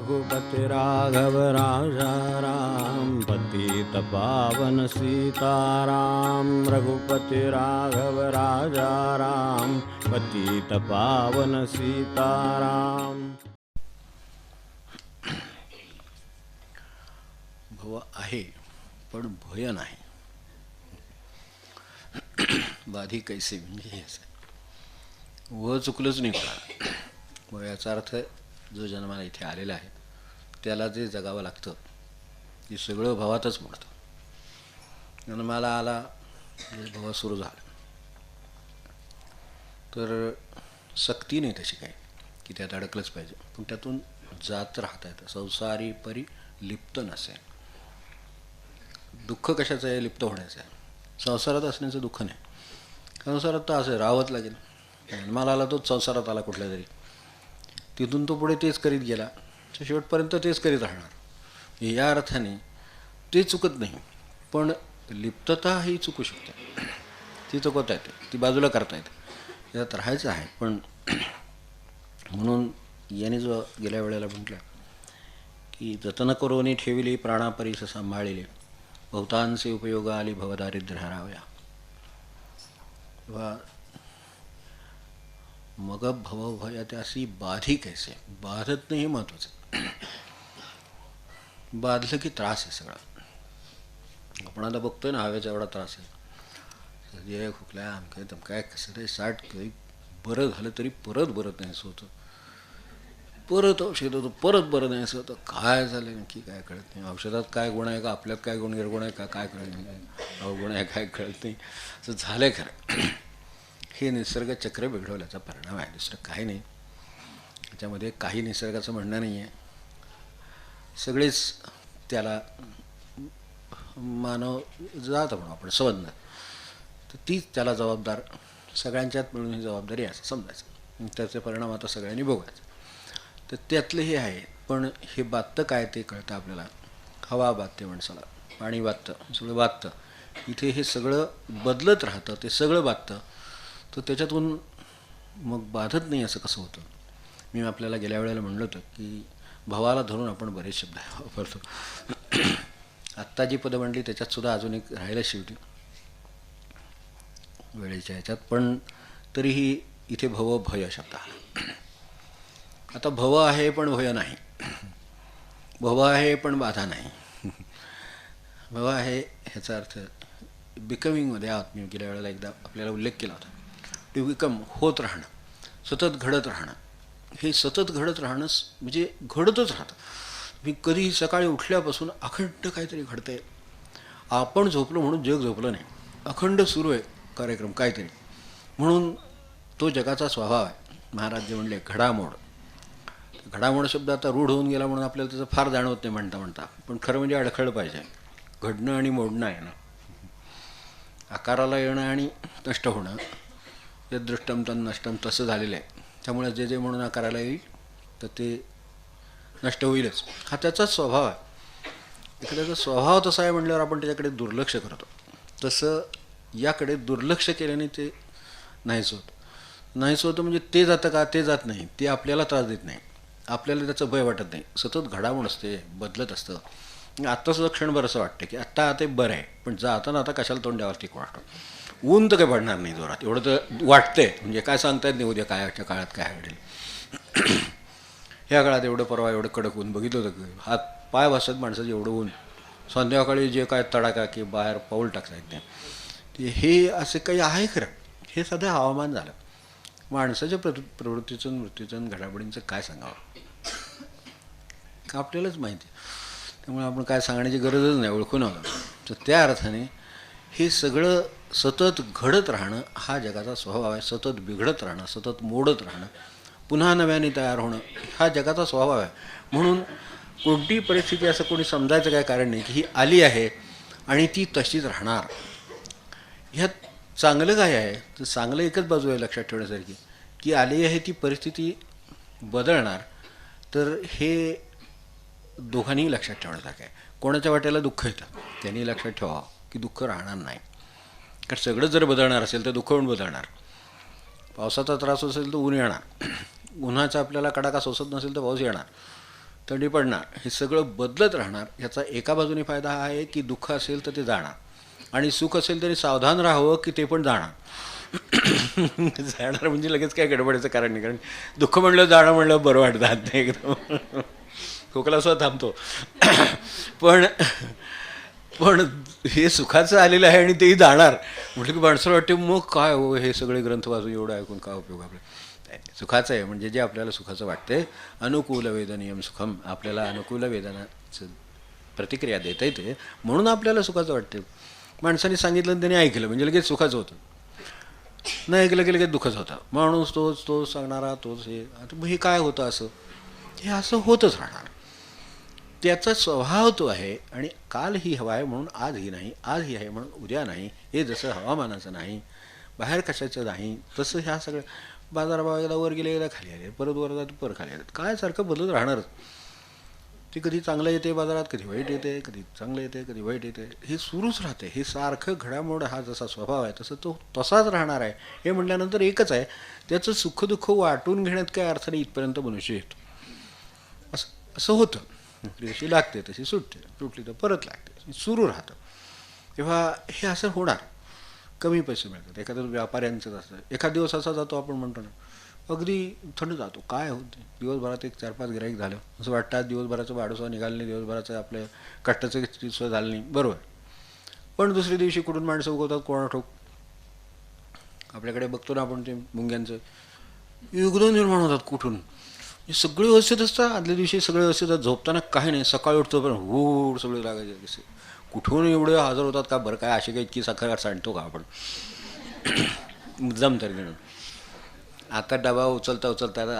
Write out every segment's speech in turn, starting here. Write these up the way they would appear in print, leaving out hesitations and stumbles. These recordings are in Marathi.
रघुपति राघव राजा राम, पतित पावन सीताराम। रघुपति राघव राजा राम, पतित पावन सीताराम। भव आहे पण भय नाही. बाधी कैसे म्हणजे हे असं व चुकलंच नाही कोणाला. मग याचा अर्थ जो जन्माला इथे आलेला आहे त्याला जे जगावं लागतं ते सगळं भवातच मोडतं. जन्माला आला भव सुरू झाला तर सक्ती नाही तशी काही की त्यात अडकलंच पाहिजे, पण त्यातून जात राहता येतं. संसारी परी लिप्त नसेल. दुःख कशाचं आहे? लिप्त होण्याचं आहे. संसारात असण्याचं दुःख नाही. संसारात तर असं राहावंच लागेल. जन्माला आला तोच संसारात आला कुठल्या तरी, तिथून तो पुढे तेच करीत गेला तर शेवटपर्यंत तेच करीत राहणार. या अर्थाने ते चुकत नाही, पण लिप्तता ही चुकू शकते. ती चुकवता येते, ती बाजूला करता येते. यात राहायचं आहे. पण म्हणून याने जो गेल्या वेळेला म्हटलं की जतन करोनी ठेविली प्राणापरीस सांभाळिले, बहुतांचे उपयोग आली भवदारिद्र्य हरावया. वा मग भव भय त्यासी बाधी कैसे. बाधत नाही हे महत्त्वाचं. बाधलं की त्रास आहे सगळा. आपण आता बघतोय ना हवेचा एवढा त्रास आहे. सर्दी खोकल्या आमकाय तमकाय कसं रे 60 काही बरं झालं तरी परत बरं नाही असं होतं. परत औषध होतं परत बरं नाही असं होतं. काय झालं नक्की काय कळत नाही. औषधात काय गुण आहे का आपल्यात काय गुण निर्गुण आहे का काय कळत नाही. अवगुण आहे काय कळत नाही. असं झालं आहे खरं. हे निसर्ग चक्र बिघडवल्याचा परिणाम आहे, दुसरं काही नाही. त्याच्यामध्ये काही निसर्गाचं म्हणणं नाही आहे. सगळेच त्याला मानव जात म्हणून आपण संबंध तर तीच त्याला जबाबदार. सगळ्यांच्यात मिळून ही जबाबदारी असं समजायचं. त्याचे परिणाम आता सगळ्यांनी भोगायचे. तर त्यातलं हे आहे. पण हे बाधतं काय ते कळतं आपल्याला. हवा बाधते माणसाला, पाणी बाधतं, सगळं बाधतं. इथे हे सगळं बदलत राहतं, ते सगळं बाधतं. तर त्याच्यातून मग बाधत नाही असं कसं होतं. मी आपल्याला गेल्या वेळेला म्हणलं होतं की भावाला धरून आपण बरेच शब्द वापरतो. आत्ता जी पदं म्हणली त्याच्यातसुद्धा अजून एक राहिलं शेवटी वेळेच्या ह्याच्यात. पण तरीही इथे भव भय शब्द आला. आता भव आहे पण भय नाही. भव आहे पण बाधा नाही. भव आहे ह्याचा अर्थ बिकमिंगमध्ये आहात. मी गेल्या वेळेला एकदा आपल्याला उल्लेख केला होता. टू बिकम होत राहणं, सतत घडत राहणं. हे सतत घडत राहणं म्हणजे घडतच राहतं. मी कधी सकाळी उठल्यापासून अखंड काहीतरी घडतं आहे. आपण झोपलो म्हणून जग झोपलं नाही. अखंड सुरू आहे कार्यक्रम काहीतरी. म्हणून तो जगाचा स्वभाव आहे. महाराज जे म्हणले घडामोड. घडामोड शब्द आता रूढ होऊन गेला म्हणून आपल्याला त्याचं फार जाणवत नाही म्हणता म्हणता. पण खरं म्हणजे अडखळ पाहिजे. घडणं आणि मोडणं आहे ना. आकाराला येणं आणि नष्ट होणं. ते दृष्टम तन नष्टम तसं झालेलं आहे. त्यामुळे जे जे म्हणून आकाराला येईल तर ते नष्ट होईलच. हा त्याचाच स्वभाव आहे. एखाद्याचा स्वभाव तसा आहे म्हटल्यावर आपण त्याच्याकडे दुर्लक्ष करतो. तसं याकडे दुर्लक्ष केल्याने ते नाहीच होत. नाहीच होतं म्हणजे ते जातं का? ते जात नाही. ते आपल्याला त्रास देत नाही. आपल्याला त्याचं भय वाटत नाही. सतत घडामोड असते, बदलत असतं. आत्तासुद्धा क्षणभर असं वाटतं की आत्ता ते बरं आहे, पण जाताना आता कशाला तोंड द्यावं ठीक वाटतं. ऊन तर काही पडणार नाही जोरात एवढं तर वाटतंय. म्हणजे काय सांगता येत नाही उद्या काय काळात काय घडेल. ह्या काळात एवढं परवा एवढं कडक ऊन बघितलं होतं की हात पाय भासत माणसाचं एवढं ऊन. संध्याकाळी जे काय तडाका की बाहेर पाऊल टाकता येत नाही. हे असं काही आहे खरं. हे सध्या हवामान झालं. माणसाच्या प्रवृत्तीचं मृत्यूचं घडामोडींचं काय सांगावं का आपल्यालाच माहिती. त्यामुळे आपण काय सांगण्याची गरजच नाही, ओळखून आलं. तर त्या अर्थाने हे सगळं सतत घडत राहणं हा जगाचा स्वभाव आहे. सतत बिघडत राहणं, सतत मोडत राहणं, पुन्हा नव्याने तयार होणं हा जगाचा स्वभाव आहे. म्हणून कोणतीही परिस्थिती असं कोणी समजायचं काय कारण नाही की ही आली आहे आणि ती तशीच राहणार. ह्यात चांगलं काय आहे तर चांगलं एकच बाजू आहे लक्षात ठेवण्यासारखी की आली आहे ती परिस्थिती बदलणार. तर हे दोघांनीही लक्षात ठेवण्यासारखं आहे. कोणाच्या वाट्याला दुःख येतं त्यांनी लक्षात ठेवावं की दुःख राहणार नाही. कारण सगळं जर बदलणार असेल तर दुःख पण बदलणार. पावसाचा त्रास असेल तर ऊन येणार. उन्हाचा आपल्याला कडाका सोसत नसेल तर पाऊस येणार. थंडी पडणार, हे सगळं बदलत राहणार. याचा एका बाजूने फायदा हा आहे की दुःख असेल तर ते जाणार, आणि सुख असेल तरी सावधान राहावं की ते पण जाणार. जाणार म्हणजे लगेच काय गडबडीचं कारण नाही, कारण दुःख म्हणलं जाणं म्हणलं बरं वाटतं ते एकदम. खोकला सुद्धा थांबतो. पण पण हे सुखाचं आलेलं आहे आणि तेही जाणार म्हटलं की माणसाला वाटते मग काय हो, हे सगळे ग्रंथ वाचून एवढं ऐकून काय उपयोग आपला. सुखाचं आहे म्हणजे जे आपल्याला सुखाचं वाटते. अनुकूल वेदनियम सुखम, आपल्याला अनुकूल वेदनाचं प्रतिक्रिया देता येते म्हणून आपल्याला सुखाचं वाटते. माणसाने सांगितलं आणि त्याने ऐकलं म्हणजे लगेच सुखाचं होतं, नाही ऐकलं की लगेच दुःखच होतं. माणूस तोच सांगणारा तोच हे. आता मग हे काय होतं असं, हे असं होतच राहणार. त्याचा स्वभाव तो आहे. आणि काल ही हवा आहे म्हणून आज ही नाही, आज ही आहे म्हणून उद्या नाही. हे जसं हवामानाचं नाही, बाहेर कशाचं नाही, तसं ह्या सगळ्या बाजारभावाला वर गेले गेला खाली आले, परत वर जाते परत खाली आले, काय सारखं बदलत राहणारच. ते कधी चांगलं येते बाजारात, कधी वाईट येते, कधी चांगलं येते, कधी वाईट येते, हे सुरूच राहते. हे सारखं घडामोड हा जसा स्वभाव आहे तसं तो तसाच राहणार आहे. हे म्हटल्यानंतर एकच आहे, त्याचं सुखदुःख वाटून घेण्यात काय अर्थ नाही, इथपर्यंत मनुष्य येतो. असं होतं. जशी लागते तशी सुटते, सुटली तर परत लागते, सुरू राहतं. तेव्हा हे असं होणार. कमी पैसे मिळतात, एखाद्या व्यापाऱ्यांचंच असतं. एखाद दिवस असा जातो आपण म्हणतो ना, अगदी थंड जातो, काय होते दिवसभरात 1-4-5 गिऱ्हाईक झालं असं वाटतं. आज दिवसभराचं भाडं निघालं नाही, दिवसभराचं आपल्या कष्टाचं सुद्धा झालं नाही, बरोबर. पण दुसऱ्या दिवशी कुठून माणसं उगवतात कोणा ठोक. आपल्याकडे बघतो ना आपण ते मुंग्यांचं युगद निर्माण होतात कुठून. हे सगळे व्यवस्थित असतात, आदल्या दिवशी सगळे व्यवस्थित असतात, झोपताना काही नाही, सकाळी उठतो पण हूड सगळे लागायचे कसे, कुठून एवढे हजर होतात का बरं. काय अशी काही इतकी साखर सांडतो का आपण मुद्दाम तरी म्हणून. आता डबा उचलता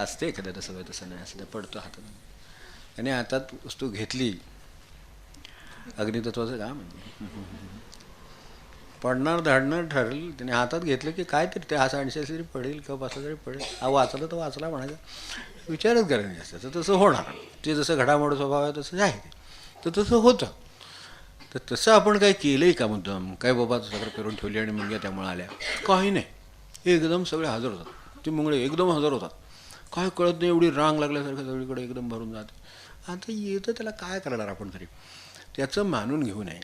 असते एखाद्या सवय, तसं नाही असं पडतो हातात. आणि हातात वस्तू घेतली, अग्नितत्वाचं काम पडणार धाडणार ठरलं, त्याने हातात घेतलं की काय तरी ते असं 80 तरी पडेल का असं तरी पडेल. वाचलं तर वाचला म्हणायचं, विचारच करायचं असतं. तर तसं होणार. ते जसं घडामोड स्वभाव आहे तसं आहे ते, तर तसं होतं. तर तसं आपण काय केलं आहे का मुद्दाम, काय बाबा सगळं करून ठेवली आणि मुंग्या त्यामुळे आल्या, काही नाही. एकदम सगळे हजर होतात, ते मुंगळे एकदम हजर होतात. काय कळत नाही, एवढी रांग लागल्यासारखं सगळीकडे एकदम भरून जाते. आता येतं त्याला काय करणार आपण तरी, त्याचं मानून घेऊ नये.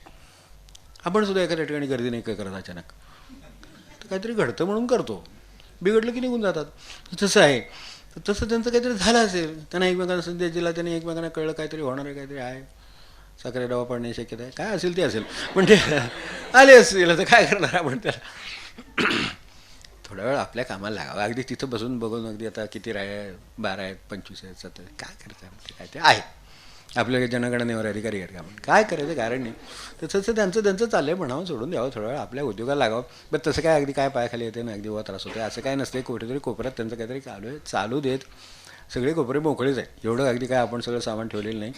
आपण सुद्धा एखाद्या ठिकाणी गर्दी नाही काय करत अचानक, तर काहीतरी घडतं म्हणून करतो, बिघडलं की निघून जातात. तसं आहे. तर तसं त्यांचं काहीतरी झालं असेल, त्यांना एकमेकांना संदेश दिला, त्यांनी एकमेकांना कळलं काहीतरी होणार आहे, काहीतरी आहे, साखरे डबा पडण्याची शक्यता आहे, काय असेल ते असेल, पण ते आले असेल तर काय करणार आपण त्याला. थोडा वेळ आपल्या कामाला लागावं. अगदी तिथं बसून बघून अगदी आता किती 12 आहेत 25 आहेत 70, काय करतं ते काय ते आहे आपल्या जनगणनेवर अधिकारी आहेत का आपण, काय करायचं कारण नाही. तर तसं त्यांचं चाललंय म्हणावं, सोडून द्यावं, थोडा वेळ आपल्या उद्योगाला लागावं. पण तसं काय अगदी काय पायाखाली येते ना, अगदी व त्रास होते असं काय नसते. कुठेतरी कोपऱ्यात त्यांचं काहीतरी चालू देत. सगळे कोपरे मोकळेच आहेत, एवढं अगदी काय आपण सगळं सामान ठेवलेलं नाही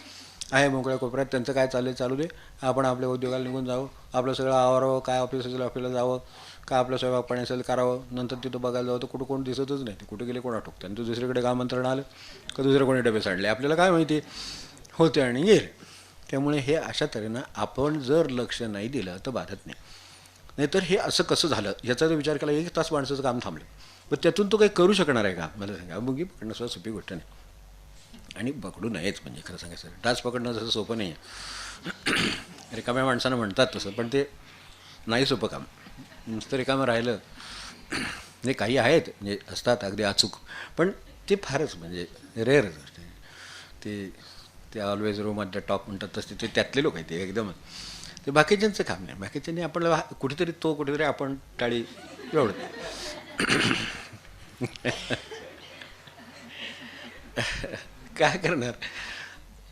आहे. मोकळ्या कोपऱ्यात त्यांचं काय चालू दे, आपण आपल्या उद्योगाला निघून जावं, आपलं सगळं आवरावं, काय ऑफिस असेल ऑफिसला जावं, काय आपलं स्वयंपाक पाणी असेल करावं. नंतर तिथं बघायला जावं तर कुठं कोण दिसतच नाही, ते कुठे गेले कोणा ठोकते. आणि तो दुसरीकडे आमंत्रण आलं का दुसरे कोणी डबे साडले, आपल्याला काय माहिती होते आणि गेले. त्यामुळे हे अशा तऱ्हेनं आपण जर लक्ष नाही दिलं तर बाधत नाही. नाहीतर हे असं कसं झालं याचा जर विचार केला, 1 तास माणसाचं काम थांबलं, पण त्यातून तो काही करू शकणार आहे का मला सांगा. मुंगी पकडणं सुद्धा सोपी गोष्ट नाही, आणि पकडू नयेच. म्हणजे खरं सांगायचं डास पकडणं जसं सोपं नाही आहे. रिकाम्या माणसानं म्हणतात तसं, पण ते नाही सोपं काम. नुसतं रिकामं राहिलं म्हणजे काही आहेत म्हणजे असतात अगदी अचूक, पण ते फारच म्हणजे रेअर गोष्ट आहे. ते always room at the top म्हणतात तसं ते त्यातले लोक आहेत ते एकदमच. ते बाकीच्यांचं काम नाही. बाकीच्यांनी आपल्याला कुठेतरी आपण टाळी एवढं काय करणार.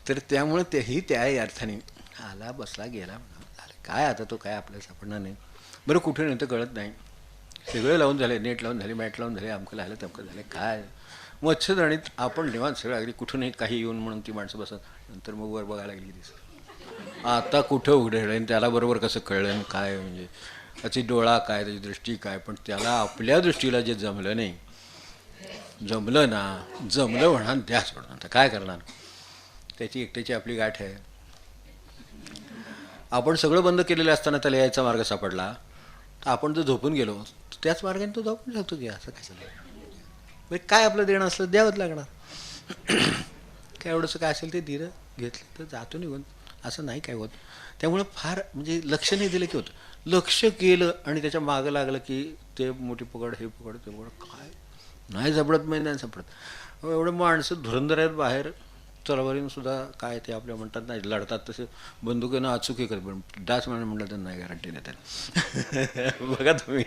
तर त्यामुळं तेही त्या अर्थाने आला बसला गेला झालं. काय आता तो काय आपल्याला सापडणार नाही. बरं कुठे नाही तर कळत नाही. सगळे लावून झाले, नेट लावून झाले, मॅट लावून झाले, अमकं झालं तमकं झालं, काय मच्छरदाणीत आपण निवांत सगळं अगदी कुठूनही काही येऊन म्हणून ती माणसं बसत. नंतर मग वर बघायला गेली दिसत आता कुठं उघडेल आणि त्याला बरोबर कसं कळलं काय, म्हणजे त्याची डोळा काय, त्याची दृष्टी काय. पण त्याला आपल्या दृष्टीला जे जमलं नाही, जमलं म्हणा द्या सोडून. आता काय करणार, त्याची एकट्याची आपली गाठ आहे. आपण सगळं बंद केलेलं असताना त्याला यायचा मार्ग सापडला, तर आपण जर झोपून गेलो त्याच मार्गाने तो झोपून शकतो की असं काय चाललं. काय आपलं देणं असलं द्यावंच लागणार. काय एवढंसं काय असेल ते दिलं घेतलं तर जातो निघून, असं नाही काय होत. त्यामुळं फार म्हणजे लक्ष नाही दिलं की होतं. लक्ष केलं आणि त्याच्या मागं लागलं की ते मोठी पकड, हे पकड, ते पकड, काय नाही सापडत, नाही सापडत. एवढे माणसं धुरंधर आहेत बाहेर, तलवारीनं सुद्धा काय ते आपल्या म्हणतात नाही लढतात तसे बंदुकीनं अचूक करत, पण डास म्हटलं तर नाही गॅरंटी देतात. बघा तुम्ही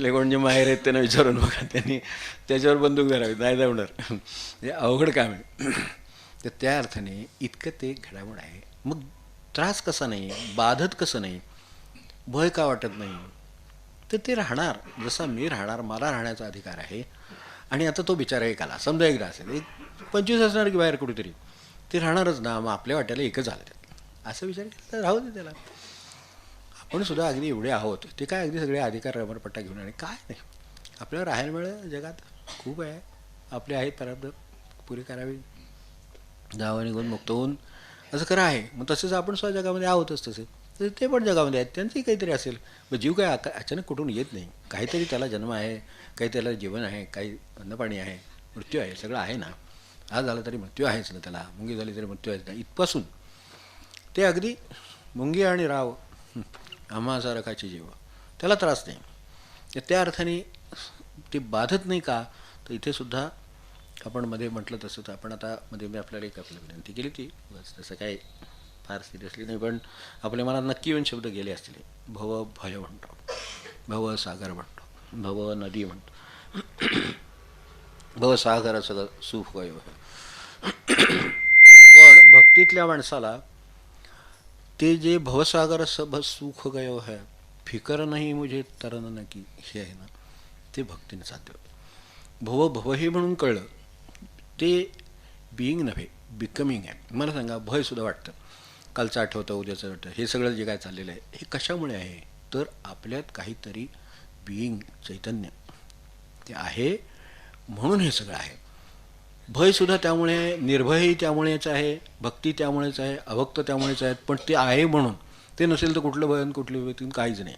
लेकोण माहेर आहेत त्यांना विचारून बघा, त्यांनी त्याच्यावर बंदूक धरावी, नाही जमणार. हे अवघड काम आहे. तर त्या अर्थाने इतकं ते घडामोड आहे. मग त्रास कसा नाही, बाधत कसं नाही, भय का वाटत नाही, तर ते राहणार जसा मी राहणार, मला राहण्याचा अधिकार आहे. आणि आता तो बिचारा एक आला, समजा एकदा असेल, एक 25 असणार की बाहेर कुठेतरी, ते राहणारच ना. मग आपल्या वाट्याला एकच झालं त्यात असं विचार केला तर राहू दे त्याला. आपण सुद्धा अगदी एवढे आहोत, ते काय अगदी सगळे अधिकार रबरपट्टा घेऊन आणि काय नाही, आपल्याला राहायला मिळेल जगात खूप आहे, आपले आहेत प्रारब्ध पुरी करावी, जावं निघून मुक्त होऊन असं खरं आहे. मग तसेच आपण सुद्धा जगामध्ये आहोतच तसे, तर ते पण जगामध्ये आहेत, त्यांचंही काहीतरी असेल. मग जीव काय अचानक कुठून येत नाही, काहीतरी त्याला जन्म आहे, काही त्याला जीवन आहे, काही अन्नपाणी आहे, मृत्यू आहे, सगळं आहे ना. आज झालं तरी मृत्यू आहेच ना, त्याला मुंगी झाली तरी मृत्यू आहेच ना. इथपासून ते अगदी मुंगी आणि राव आम्हा रखाची जीव, त्याला त्रास नाही. तर त्या अर्थाने ते बाधत नाही का, तर इथे सुद्धा आपण मध्ये म्हटलं तसं, तर आपण आता मध्ये मी आपल्याला एक आपल्याला विनंती केली होती, बस तसं काय फार सिरियसली नाही, पण आपल्या मनात नक्की येऊन शब्द गेले असतील. भव भय म्हणतो, भव सागर म्हणतो, भव नदी म्हणतो, भवसागर सगळं सुख गयो. पण भक्तीतल्या माणसाला ते जे भवसागर सब सुख गयो है, फिकर नाही मुझे तरन न की, हे आहे ना, ते भक्तीने साध्य होतं. भव भव हे म्हणून कळलं, ते बिईंग नव्हे बिकमिंग आहे. मला सांगा, भय सुद्धा वाटतं, कालचं आठवतं, उद्याचं वाटतं, हे सगळं जे काय चाललेलं आहे हे कशामुळे आहे, तर आपल्यात काहीतरी बिईंग चैतन्य ते आहे म्हणून हे सगळं आहे. भयसुद्धा त्यामुळे आहे, निर्भयही त्यामुळेच आहे, भक्ती त्यामुळेच आहे, अभक्त त्यामुळेच आहेत, पण ते आहे म्हणून. ते नसेल तर कुठलं भय कुठली व्यक्ती काहीच नाही.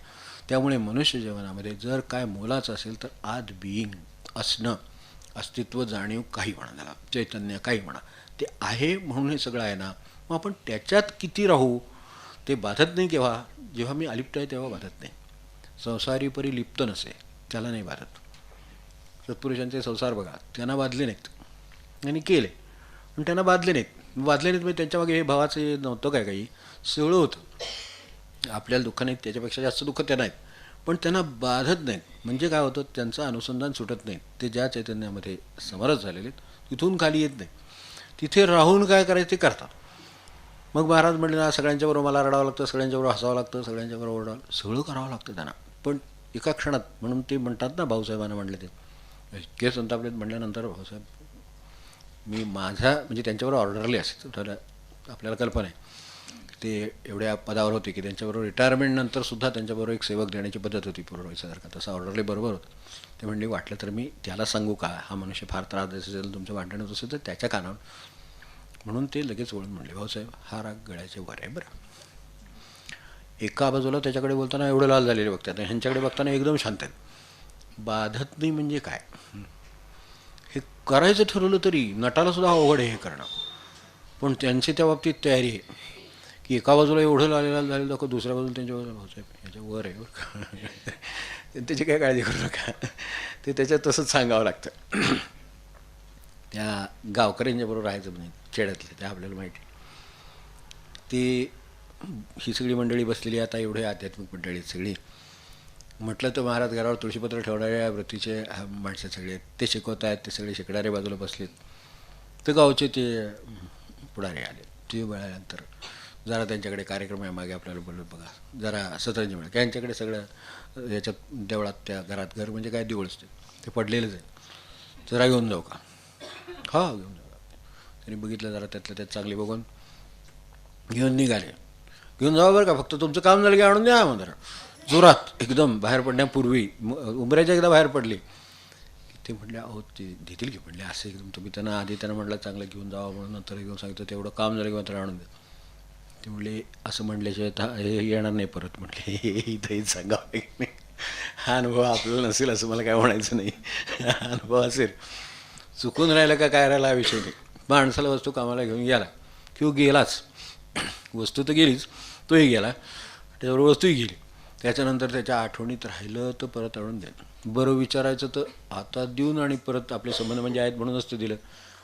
त्यामुळे मनुष्य जीवनामध्ये जर काय मोलाचं असेल तर आज बिईंग असणं, अस्तित्व, जाणीव, काही म्हणा त्याला, चैतन्य काही म्हणा, ते आहे म्हणून हे सगळं आहे ना. मग आपण त्याच्यात किती राहू, ते बाधत नाही. केव्हा, जेव्हा मी अलिप्त आहे तेव्हा बाधत नाही. संसारी परी लिप्त नसे त्याला नाही बाधत. सत्पुरुषांचे संसार बघा, त्यांना बाधले नाहीत आणि केले, पण त्यांना बाधले नाहीत. म्हणजे त्यांच्यामागे हे भावाचं नव्हतं काय, काही सगळं होतं. आपल्याला दुःख नाहीत, त्याच्यापेक्षा जास्त दुःख त्यांना आहेत, पण त्यांना बाधत नाहीत. म्हणजे काय होतं, त्यांचं अनुसंधान सुटत नाही. ते ज्या चैतन्यामध्ये समरस झालेले तिथून खाली येत नाही. तिथे राहून काय करायचं ते करतात. मग महाराज म्हणले ना, सगळ्यांच्याबरोबर मला रडावं लागतं, सगळ्यांच्याबरोबर हसावं लागतं, सगळ्यांच्याबरोबर ओरडावं, सगळं करावं लागतं त्यांना, पण एका क्षणात. म्हणून ते म्हणतात ना, भाऊसाहेबांना म्हणले, ते इतके संतापलेत म्हणल्यानंतर, भाऊसाहेब मी माझा म्हणजे त्यांच्याबरोबर ऑर्डरली असे तर आपल्याला कल्पना आहे, ते एवढ्या पदावर होते की त्यांच्याबरोबर रिटायरमेंटनंतर सुद्धा त्यांच्याबरोबर एक सेवक देण्याची पद्धत होती पुरवायच्यासारखा, तसं ऑर्डरली बरोबर होतं. ते म्हणले, वाटलं तर मी त्याला सांगू का, हा मनुष्य फार त्रास द्यायचा असेल, तुमचं भांडण होत असेल तर त्याच्या कानावर. म्हणून ते लगेच वळून म्हणले, भाऊसाहेब हा राग गळ्याचे वर आहे बरं. एका बाजूला त्याच्याकडे बोलताना एवढं लाल झालेले बघतात, ह्यांच्याकडे बघताना एकदम शांत आहेत. बाधत नाही म्हणजे काय, हे करायचं ठरवलं तरी नटाला सुद्धा अवघड आहे हे करणं. पण त्यांची त्या बाबतीत तयारी आहे की एका बाजूला एवढं लाल झालेलं दाखव, दुसऱ्या बाजूला त्यांच्या बाजूला, भाऊसाहेब ह्याच्या वर आहे बरं का, त्याची काय काळजी करू नका, ते त्याच्यात तसंच सांगावं लागतं. त्या गावकऱ्यांच्याबरोबर राहायचं म्हणजे खेड्यातले, ते आपल्याला माहिती. ती ही सगळी मंडळी बसलेली आता, एवढे आध्यात्मिक मंडळी सगळी. म्हटलं तर महाराज घरावर तुळशीपत्र ठेवणाऱ्या वृत्तीचे माणसं सगळे, ते शिकवत आहेत, ते सगळे शिकणारे बाजूला बसलेत. तर गावचे ते पुढारी आले, ते वेळानंतर जरा त्यांच्याकडे कार्यक्रम आहे मागे आपल्याला बोलत बघा, जरा सतरंजी म्हणा, त्यांच्याकडे सगळं याच्यात देवळात, त्या घरात, घर म्हणजे काय देऊळ असते ते पडलेलंच आहे, जरा घेऊन जाऊ का, हा घेऊन जाऊ. त्यांनी बघितलं जरा, त्यातलं त्यात चांगली बघून घेऊन निघाले. घेऊन जावं बरं का, फक्त तुमचं काम झालं की आणून द्या मग. जरा जोरात एकदम बाहेर पडण्यापूर्वी, उंबऱ्याच्या एकदा बाहेर पडली ते म्हटले, अहो ते देतील की, म्हणले असं एकदम तुम्ही त्यांना आधी त्यांना म्हटलं चांगलं घेऊन जावं म्हणून, नंतर घेऊन सांगितलं तेवढं काम झालं की मात्र आणून द्या. ते म्हणले असं म्हटल्याशिवाय हे येणार नाही परत. म्हटले इथंही सांगावं की नाही, हा अनुभव आपल्याला नसेल असं मला काय म्हणायचं नाही, हा अनुभव असेल, चुकून राहिलं का काय राहिला हा विषय नाही, माणसाला वस्तू कामाला घेऊन गेला किंवा गेलाच, वस्तू तर गेलीच, तोही गेला, त्याच्याबरोबर वस्तूही गेली, त्याच्यानंतर त्याच्या आठवणीत राहिलं तर परत आणून द्या. बरं विचारायचं तर आता देऊन आणि परत आपले संबंध म्हणजे आहेत म्हणूनच ते दिलं.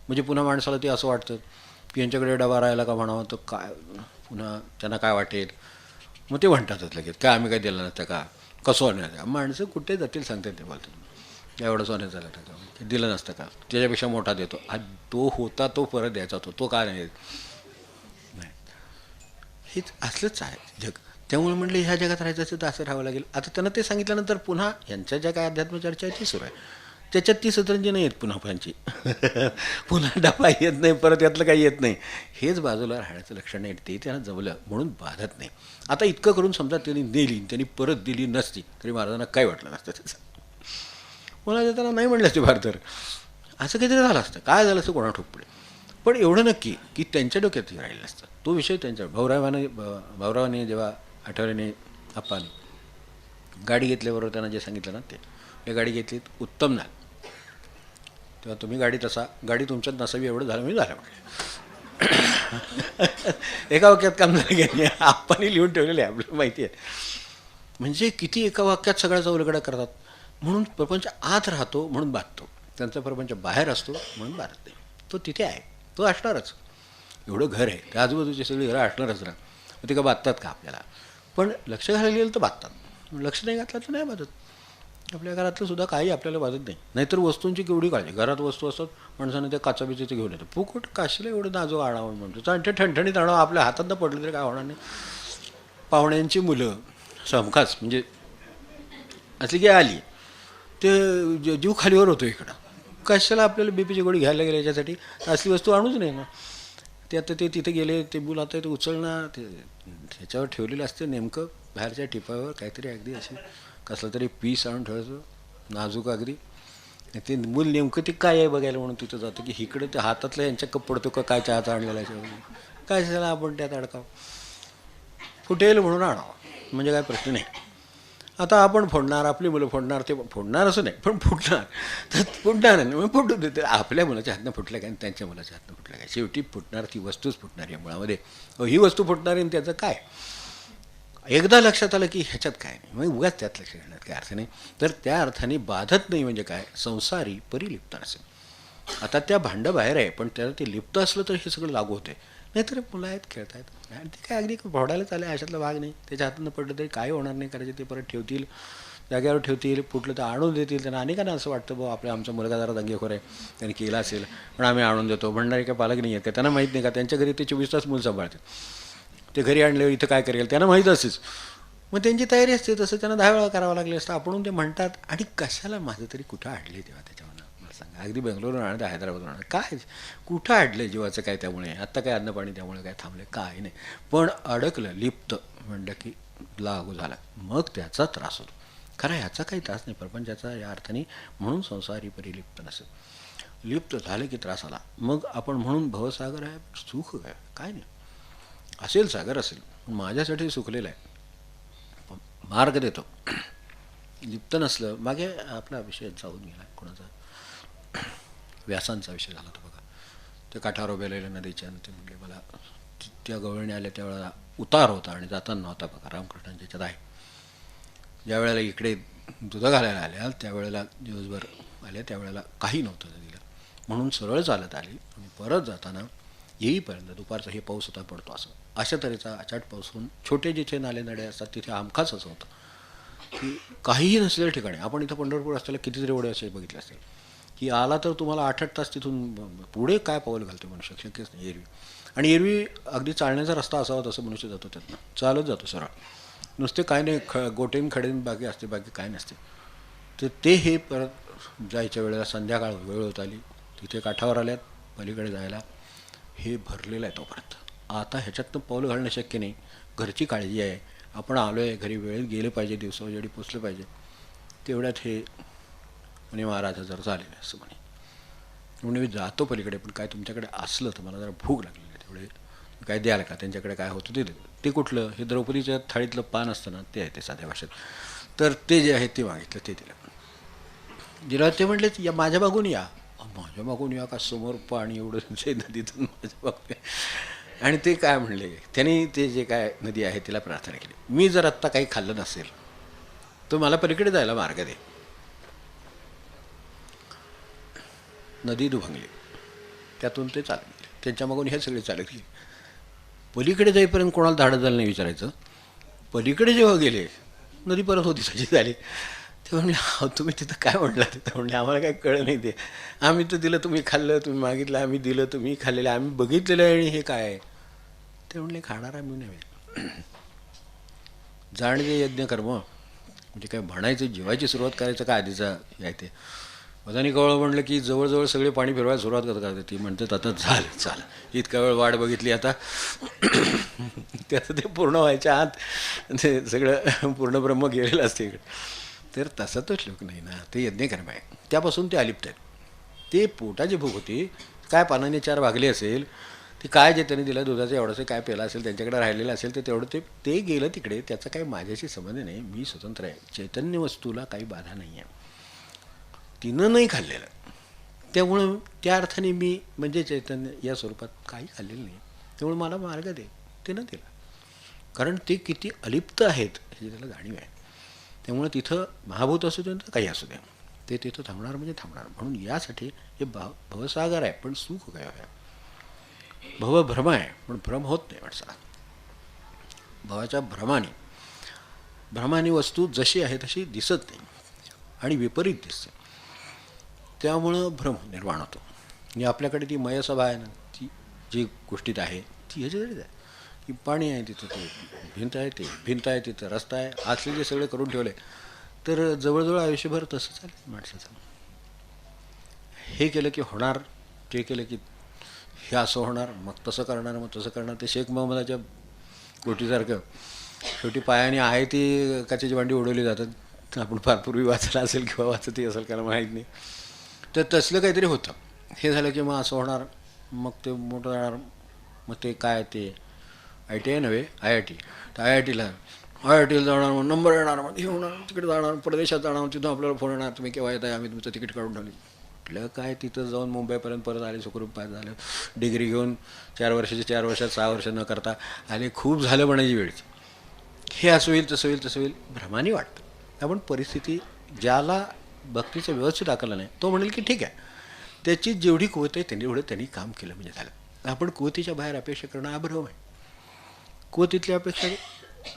म्हणजे पुन्हा माणसाला ते असं वाटतं की यांच्याकडे डबा राहायला का म्हणावं, तर काय पुन्हा त्यांना काय वाटेल, मग ते म्हणतातच लगेच काय आम्ही काय दिलं नसतं का, कसं होणार. माणसं कुठे जातील सांगते ते बोलतात, एवढं सोन्यात झालं त्याचं दिलं नसतं का, त्याच्यापेक्षा मोठा देतो. तो होता तो परत द्यायचा तो का नाही. हेच असलंच आहे जग. त्यामुळे म्हटलं ह्या जगात राहायचं असेल तर असं राहावं लागेल. आता त्यांना ते सांगितल्यानंतर पुन्हा यांच्या ज्या काय अध्यात्मचर्चा आहे ती सुरू आहे, त्याच्यात ती सतरंजी नाही येत पुन्हा त्यांची पुन्हा डबा येत नाही, परत यातलं काही येत नाही. हेच बाजूला राहण्याचं लक्षण नाही, ते त्यांना जमलं म्हणून बाधत नाही. आता इतकं करून समजा त्यांनी दिली, त्यांनी परत दिली नसती तरी महाराजांना काय वाटलं नसतं त्याचं. कोणाला त्यांना नाही म्हणलं असते फार तर असं काहीतरी झालं असतं, काय झालं असतं कोणा ठोक पुढे. पण एवढं नक्की की त्यांच्या डोक्यातही राहिलं असतं तो विषय. त्यांच्या भाऊरावाने जेव्हा आठवल्याने आप्पाने गाडी घेतल्याबरोबर त्यांना जे सांगितलं ना, ते हे गाडी घेतलीत उत्तम ना, तेव्हा तुम्ही गाडीत असा, गाडी तुमच्यात नसावी एवढं झालं मी झालं म्हटलं. एका वाक्यात काम झालं की आप्पाने लिहून ठेवलेलं आहे, आपल्याला माहिती आहे. म्हणजे किती एका वाक्यात सगळ्याचा उलगडा करतात. म्हणून प्रपंच आत राहतो म्हणून बाधतो, त्यांचा प्रपंच बाहेर असतो म्हणून बाधत नाही. तो तिथे आहे, तो असणारच. एवढं घर आहे, त्या आजूबाजूची सगळी घरं असणारच ना, ते का बाधतात का आपल्याला. पण लक्ष घालायला गेलं तर बाधतात, लक्ष नाही घातलं तर नाही बाधत. आपल्या घरातलं सुद्धा काही आपल्याला बाधत नाही. नाहीतर वस्तूंची केवढी काळजी, घरात वस्तू असतात, माणसाने त्या काचाबिची ते घेऊन येतं, फुकट काशीला एवढं नाजूक आणावं म्हणतो, आणि ते ठणठणीत आणावं, आपल्या हातातनं पडलं तरी काय होणार नाही. पाहुण्यांची मुलं समखास म्हणजे असली की आली ते जीव खालीवर होतो इकडं, कशाला आपल्याला बीपीची गोळी घ्यायला गेले याच्यासाठी, असली वस्तू आणूच नाही ना. ते आता ते तिथे गेले, ते मुलं आता ते उचलणार, ते ह्याच्यावर ठेवलेलं असतं नेमकं बाहेरच्या टिपावर काहीतरी अगदी अशी कसलं तरी पीस आणून ठेवायचं नाजूक अगदी. ते मूल नेमकं ते काय आहे बघायला म्हणून तिथं जातं की इकडं ते हातातलं यांच्या कप पडतो का काय चहाचा आणलेला याच्यावर, काय झालं आपण त्यात अडकावं, फुटेल म्हणून आणावं म्हणजे काय प्रश्न नाही. आता आपण फोडणार, आपली मुलं फोडणार, ते फोडणार असं नाही पण फुटणार, तर फुटणार नाही मग फुटू देते. आपल्या मुलाच्या हातनं फुटलं काय आणि त्यांच्या मुलाच्या हातनं फुटलं काय, शेवटी फुटणार ती वस्तूच फुटणार आहे मुळामध्ये. ही वस्तू फुटणार आणि त्याचं काय, एकदा लक्षात आलं की ह्याच्यात काय नाही, मग उगाच त्यात लक्ष घेण्यात काय अर्थ नाही. तर त्या अर्थाने बाधत नाही म्हणजे काय, संसारी परिलिप्त नसेल. आता त्या भांडं बाहेर आहे पण त्याला ते लिप्त असलं तर हे सगळं लागू होते. नाहीतर मुलं आहेत खेळत आहेत आणि ते काय अगदी फोडायला चालेल, अशातला भाग नाही. त्याच्या हातून पडलं तरी काय होणार नाही, करायचे ते परत ठेवतील, जाग्यावर ठेवतील, फुटलं तर आणून देतील. त्यांना अनेकांना असं वाटतं बा आमचा मुलगा जरा दंगेखोर आहे, त्यांनी केला असेल पण आम्ही आणून देतो. म्हणणारे काय पालक नाही आहेत का, त्यांना माहीत नाही का त्यांच्या घरी ते 24 तास मूल सांभाळतात, ते घरी आणल्यावर इथं काय करेल त्यांना माहीत असेच. मग त्यांची तयारी असते, तसं त्यांना 10 वेळा करावं लागले असतं. आपण ते म्हणतात आणि कशाला माझं तरी कुठं अडले तेव्हा त्याच्यावर मला सांगा. अगदी बेंगलोरून आणतं, हैदराबादून आणतं, काय कुठं अडलं जीवाचं काय, त्यामुळे आत्ता काय अन्नपाणी त्यामुळे काय थांबले काय नाही. पण अडकलं लिप्त म्हणलं की लागू झाला, मग त्याचा त्रास होतो. खरं ह्याचा काही त्रास नाही प्रपंचाचा या अर्थाने. म्हणून संसारी परिलिप्त नसेल, लिप्त झाले की त्रास आला. मग आपण म्हणून भवसागर आहे, सुख काय नाही असेल, सागर असेल पण माझ्यासाठी सुखलेलं आहे, मार्ग देतो. लिप्त नसलं, मागे आपला विषय जाऊन गेला कोणाचा, व्यासांचा विषय झाला होता बघा. ते काठावर उभेलेल्या नदीच्या, ते म्हणजे मला त्या गवळणी आल्या त्यावेळेला उतार होता आणि जाताना नव्हता बघा, रामकृष्णांच्या याच्यात आहे. ज्या वेळेला इकडे दुधं घालायला आल्या त्यावेळेला दिवसभर आल्या, त्यावेळेला काही नव्हतं नदीला, म्हणून सरळ चालत आली आणि परत जाताना येईपर्यंत दुपारचा हे पाऊस होता पडतो असं, अशा तऱ्हेचा अचाट पाऊस होऊन छोटे जिथे नाले नडे असतात तिथे हमखास असं होतं की काहीही नसलेल्या ठिकाणी. आपण इथं पंढरपूर असलेल्या कितीतरी ओढे असे बघितले असतील की आला तर तुम्हाला 8-8 तास तिथून पुढे काय पाऊल घालते मनुष्य, शक्यच नाही एरवी. आणि एरवी अगदी चालण्याचा रस्ता असावा तसं मनुष्य जातो, त्यातनं चालत जातो सरळ, नुसते काय नाही गोटेन खडेन बाकी असते, बाकी काय नसते. तर ते हे परत जायच्या वेळेला संध्याकाळ वेळ होत आली, तिथे काठावर आल्यात, पलीकडे जायला हे भरलेलं आहे तोपर्यंत. आता ह्याच्यातनं पाऊल घालणं शक्य नाही, घरची काळजी आहे, आपण आलो आहे घरी, वेळेत गेले पाहिजे, दिवसावेळी पोचलं पाहिजे. तेवढ्यात हे म्हणे महाराज जर झालेलं असं म्हणे, म्हणजे मी जातो पलीकडे, पण काय तुमच्याकडे असलं तर मला जरा भूक लागलेली आहे, तेवढे काय द्याल का, त्यांच्याकडे काय होतं ते. ते कुठलं, हे द्रौपदीच्या थाळीतलं पान असतं ना, ते आहे ते साध्या भाषेत. तर ते जे आहे ते मागितलं, ते दिलं. ते म्हटले या माझ्या मागून या. माझ्या मागून या का समोर पाणी एवढं जे नदीतून माझ्या बघते. आणि ते काय म्हणले, त्यांनी ते जे काय नदी आहे तिला प्रार्थना केली, मी जर आत्ता काही खाल्लं नसेल तर मला पलीकडे जायला मार्ग दे. नदी दुभंगली, त्यातून ते चालत गेले. त्यांच्या मागून हे सगळे चालत गेले. पलीकडे जाईपर्यंत कोणाला धाडत झालं नाही विचारायचं. पलीकडे जेव्हा गेले नदी परत होती तशी झाली. ते म्हणले, अहो तुम्ही तिथं काय म्हटलं? तिथं म्हणले, आम्हाला काय कळलं नाही. ते आम्ही तर दिलं, तुम्ही खाल्लं, तुम्ही मागितलं, आम्ही दिलं, तुम्ही खाल्लेलं, आम्ही बघितलेलं आहे. आणि हे काय आहे? ते म्हणले, खाणारा मी नव्हे. जाणगे यज्ञ कर्म म्हणजे काय म्हणायचं, जीवाची सुरुवात करायचं का आधीचा आहे ते. मधानी कवळ म्हणलं की जवळजवळ सगळे पाणी फिरवायला सुरुवात करतात. ती म्हणतात आता चाल इतका वेळ वाट बघितली, आता त्याचं ते पूर्ण व्हायच्या आत ते सगळं पूर्ण ब्रह्म गेलेलं असते इकडे. तर तसा तो श्लोक नाही ना, ते यज्ञकर्म आहे. त्यापासून ते अलिप्त आहेत. ते पोटाची भूक होती, काय पानाने 4 भागले असेल, ते काय जे त्यांनी दिलं दुधाचं एवढंसं काय पेला असेल, त्यांच्याकडे राहिलेलं असेल, ते तेवढं ते गेलं तिकडे. त्याचा काही माझ्याशी संबंध नाही, मी स्वतंत्र आहे. चैतन्य वस्तूला काही बाधा नाही आहे. तिनं नाही खाल्लेलं, त्यामुळं त्या अर्थाने मी म्हणजे चैतन्य या स्वरूपात काही खाल्लेलं नाही. त्यामुळे मला मार्ग दे. ते न दिला, कारण ते किती अलिप्त आहेत हे त्याला जाणीव आहे. त्यामुळे तिथं महाभूत असू दे, काही असू दे, ते तिथं थांबणार म्हणजे थांबणार. म्हणून यासाठी हे भवसागर आहे, पण सुख काय आहे. भवभ्रम आहे, पण भ्रम होत नाही माणसाला. भवाच्या भ्रमाने वस्तू जशी आहे तशी दिसत नाही आणि विपरीत दिसते. त्यामुळं भ्रम निर्माण होतो. आणि आपल्याकडे ती मयसभा आहे ना, ती जी गोष्टीत आहे ती ह्याच्यासाठीच आहे की पाणी आहे तिथं, ते भिंत आहे तिथं रस्ता आहे, असले जे सगळे करून ठेवले. तर जवळजवळ आयुष्यभर तसं चालेल माणसाचं. हे केलं की होणार, ते केलं की हे असं होणार, मग तसं करणार, मग तसं करणार. ते शेख मोहम्मदाच्या गोटीसारखं शेवटी पायाने आहे ती काचेची भांडी उडवली जातात. आपण फार पूर्वी वाचलं असेल किंवा वाचतही असेल, कारण माहीत नाही. तर तसलं काहीतरी होतं. हे झालं की मग असं होणार, मग ते मोठं जाणार, मग ते काय ते ITI नव्हे IIT. तर IITला जाणार, मग नंबर येणार, मग हे होणार, तिकडे जाणार, परदेशात जाणार, तिथून आपल्याला फोन येणार, तुम्ही केव्हा येत आहे, आम्ही तुमचं तिकीट काढून ठेवली. म्हटलं काय, तिथं जाऊन मुंबईपर्यंत परत आले, सुखरूप पास झालं, डिग्री घेऊन 4 वर्षाची 4 वर्षात 6 वर्ष न करता आले. खूप झालं म्हणायची वेळची. हे असं होईल, तसं होईल, तसं होईल, भ्रमाने वाटतं. आपण परिस्थिती ज्याला भक्तीचं व्यवस्थित आकलन आहे तो म्हणेल की ठीक आहे, त्याची जेवढी कुवत आहे त्यांनी काम केलं म्हणजे झालं. आपण कुवतीच्या बाहेर अपेक्षा करणं अभ्रम आहे. कुवतीतली अपेक्षा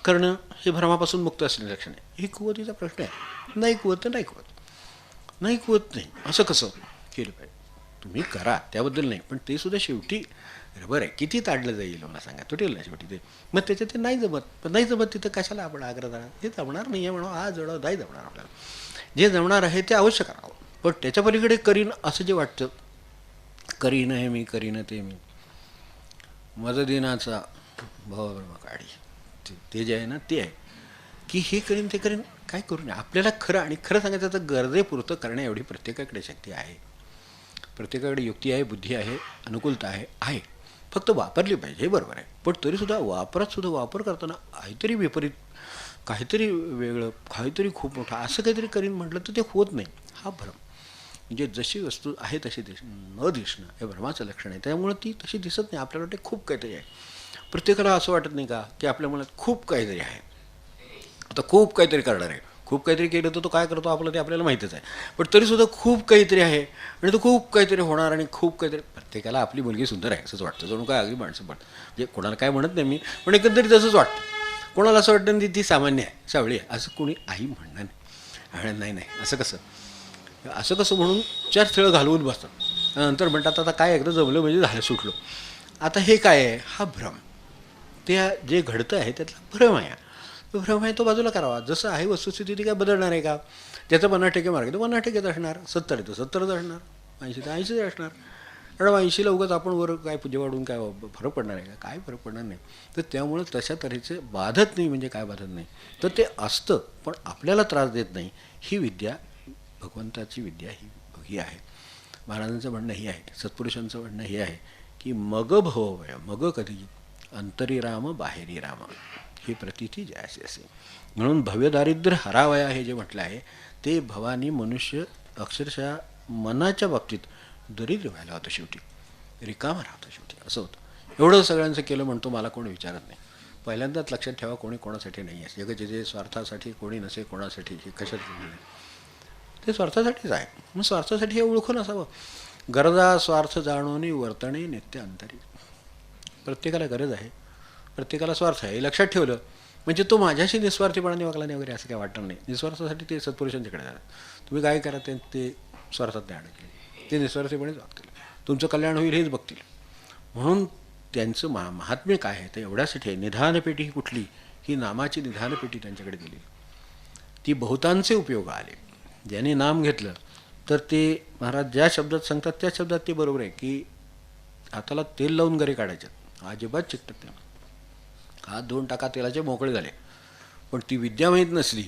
करणं हे भ्रमापासून मुक्त असलेलं लक्षण आहे. ही कुवतीचा प्रश्न आहे. नाही कुवत तर नाही कुवत नाही, असं कसं केलं पाहिजे. तुम्ही करा, त्याबद्दल नाही, पण ते सुद्धा शेवटी बरं आहे, किती ताडलं जाईल मला सांगा, तुटेल ना शेवटी ते. मग त्याच्यात ते नाही जमत, पण नाही जमत तिथं कशाला आपण आग्रह जाणार. हे जमणार नाही आहे म्हणून आज जवळ नाही जमणार आपल्याला. जे जमणार आहे ते अवश्य करावं, पण त्याच्या पलीकडे करीन असं जे वाटतं, करीन हे मी, करीन ते मी, मददिनाचा भवभ्रम काढी, ते जे आहे ना ते आहे की हे करीन ते करीन, काय करू नये. आपल्याला खरं आणि खरं सांगायचं तर गरजेपुरतं करण्या एवढी प्रत्येकाकडे शक्ती आहे, प्रत्येकाकडे युक्ती आहे, बुद्धी आहे, अनुकूलता आहे. फक्त वापरली पाहिजे, हे बरोबर आहे. पण तरीसुद्धा वापर करताना काहीतरी विपरीत, काहीतरी वेगळं, काहीतरी खूप मोठं असं काहीतरी करीन म्हटलं तर ते होत नाही. हा भ्रम म्हणजे जशी वस्तू आहे तशी न दिसणं हे भ्रमाचं लक्षण आहे. त्यामुळे ती तशी दिसत नाही. आपल्याला वाटते खूप काहीतरी आहे. प्रत्येकाला असं वाटत नाही का की आपल्या मनात खूप काहीतरी आहे, आता खूप काहीतरी करणार आहे. खूप काहीतरी केलं तर तो काय करतो आपलं ते आपल्याला माहीतच आहे. पण तरीसुद्धा खूप काहीतरी आहे आणि तो खूप काहीतरी होणार आणि खूप काहीतरी. प्रत्येकाला आपली मुलगी सुंदर आहे असंच वाटतं, जणू काय अगदी माणसं. पण म्हणजे कोणाला काय म्हणत नाही मी, पण एकंदरीत तसंच वाटतं. कोणाला असं वाटतं की ती सामान्य आहे, सावळी आहे, असं कोणी आई म्हणणार नाही. आणि नाही असं कसं म्हणून 4 स्थळं घालवून बसतात. नंतर म्हणतात आता काय एकदा जमलं म्हणजे झालं, सुटलो. आता हे काय आहे, हा भ्रम. ते जे घडतं आहे त्यातला भ्रम आहे. तो भ्रम आहे तो बाजूला करावा. जसं आहे वस्तुस्थिती ती काय बदलणार आहे का? त्याचं 50% मार्ग तो 50% असणार, 70 आहे तो 70च असणार, 80 तर 80च असणार. कारण 80ला उगाच आपण वर काय पूजा वाढून काय फरक पडणार आहे का? काय फरक पडणार नाही. तर त्यामुळं तशा तऱ्हेचे बाधत नाही. म्हणजे काय बाधत नाही तर ते असतं, पण आपल्याला त्रास देत नाही. ही विद्या भगवंताची विद्या ही आहे. महाराजांचं म्हणणं हे आहे, सत्पुरुषांचं म्हणणं हे आहे की मग भवभय, मग कधी अंतरी राम बाहेरी राम, ही प्रतिती जयासी असे. म्हणून भव्य दारिद्र्य हरावया हे जे म्हटलं आहे ते भवानी मनुष्य अक्षरशः मनाच्या बाबतीत दरिद्र व्हायला होतं शेवटी, रिकामा राहतो शेवटी, असं होतं. एवढं सगळ्यांचं केलं म्हणतो मला कोणी विचारत नाही. पहिल्यांदाच लक्षात ठेवा, कोणी कोणासाठी नाही आहे. जग जे स्वार्थासाठी कोणी नसे कोणासाठी, हे कशात नाही, ते स्वार्थासाठीच आहे. मग स्वार्थासाठी हे ओळखून असावं. गरजा स्वार्थ जाणून वर्तणे नित्य अंतरी. प्रत्येकाला गरज आहे, प्रत्येकाला स्वार्थ आहे, हे लक्षात ठेवलं म्हणजे तो माझ्याशी निस्वार्थीपणाने वागला नाही वगैरे असं काही वाटणार नाही. निस्वार्थासाठी ते सत्पुरुषांच्याकडे जाणार. तुम्ही काय करा ते स्वार्थात नाही अडकले, ते निस्वार्थीपणेच वागतील, तुमचं कल्याण होईल हेच बघतील. म्हणून त्यांचं महात्म्य काय आहे ते एवढ्यासाठी आहे. निधानपेटी ही कुठली, ही नामाची निधानपेटी त्यांच्याकडे दिली. ती बहुतांचे उपयोग आले. ज्याने नाम घेतलं तर ते महाराज ज्या शब्दात सांगतात त्या शब्दात ते बरोबर आहे की हाताला तेल लावून गरे काढायचे, अजिबात चिकटत नाही. हात 2 टाका तेलाचे मोकळे झाले. पण ती विद्या माहीत नसली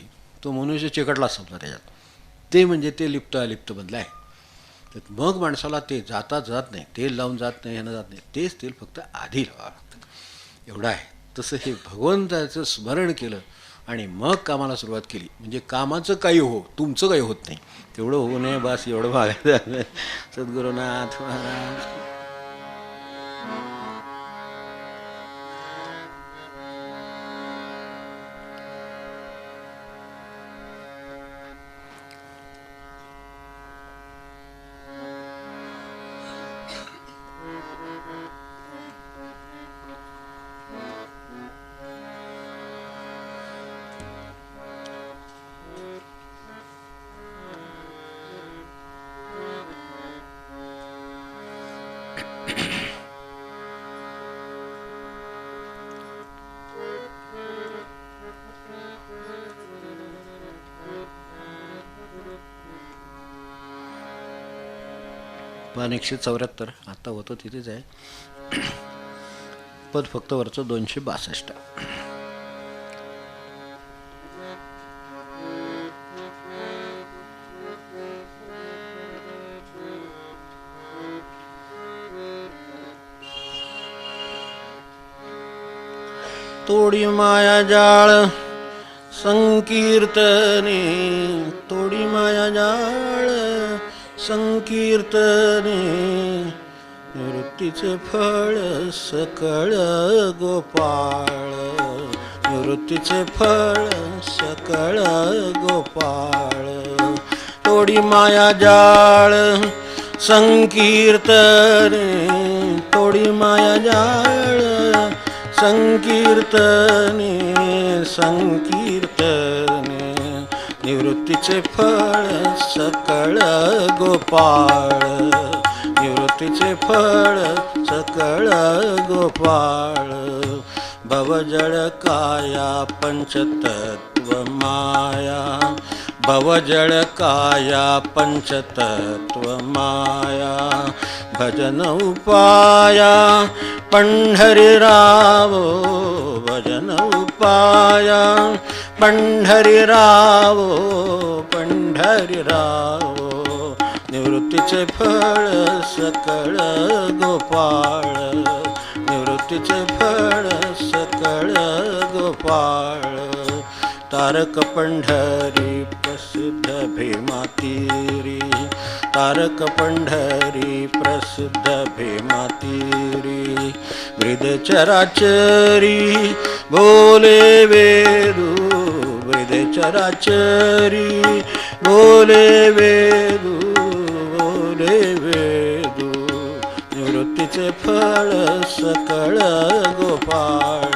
तो मनुष्य चिकटलाच समजा त्याच्यात. ते म्हणजे ते लिप्त अलिप्त बदला आहे. तर मग माणसाला ते जात नाही, तेल लावून जात नाही, ह्यानं जात नाही. तेच तेल फक्त आधी लावावं लागतं, एवढं आहे. तसं हे भगवंताचं स्मरण केलं आणि मग कामाला सुरुवात केली म्हणजे कामाचं काही हो, तुमचं काही होत नाही. तेवढं होऊ नये बस, एवढं मागायचं. सद्गुरुनाथ महाराज. पान 174 आता होतं तिथेच आहे. पद फक्त वरचं 262. तोडी माया जाळ संकीर्तने, तोडी माया जाळ संकीर्तने, निवृत्तीचे फळ सकळ गोपाळ, निवृत्तीचे फळ सकळ गोपाळ. तोडी माया जाळ संकीर्तने, तोडी माया जाळ संकीर्तने, संकीर्तने, निवृत्तीचे फळ सकळ गोपाळ, निवृत्तीचे फळ सकळ गोपाळ. भवजळ काया पंचतत्व माया, भवजळ काया पंचतत्व माया. भजन उपाया पंढरीरावो, भजन उपाया पंढरीरावो, पंढरीरावो. निवृत्तीचे फळ सकळ गोपाळ, निवृत्तीचे फळ सकळ गोपाळ. तारक पंढरी प्रसिद्ध भीमातीरी, तारक पंढरी प्रसिद्ध भीमातीरी. वृद चराचरी बोले वेदू, वृद चराचरी बोले वेदू, बोले वेदू. निवृत्तीचे फळ सकळ गोपाळ,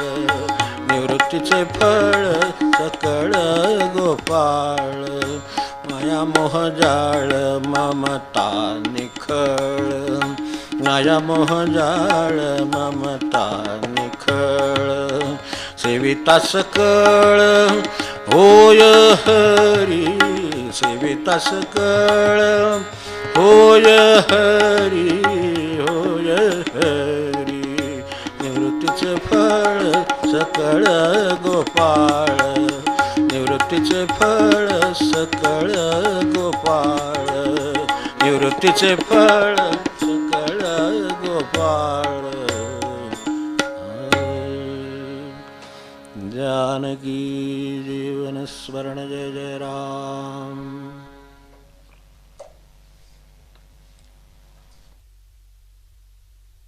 निवृत्तीचे फळ सकळ गोपाळ. माया मोह जाळ ममता निखळ, माया मोह जाळ ममता निखळ. सेविता सकळ होय हरी, सेविता सकळ होय हरी, होय हरी. निवृत्तीचे फळ सकळ गोपाळ, निवृत्तीचे फळ सकळ गोपाळ, निवृत्तीचे फळ सकळ गोपाळ. जानकी जीवन स्मरण जय जय राम.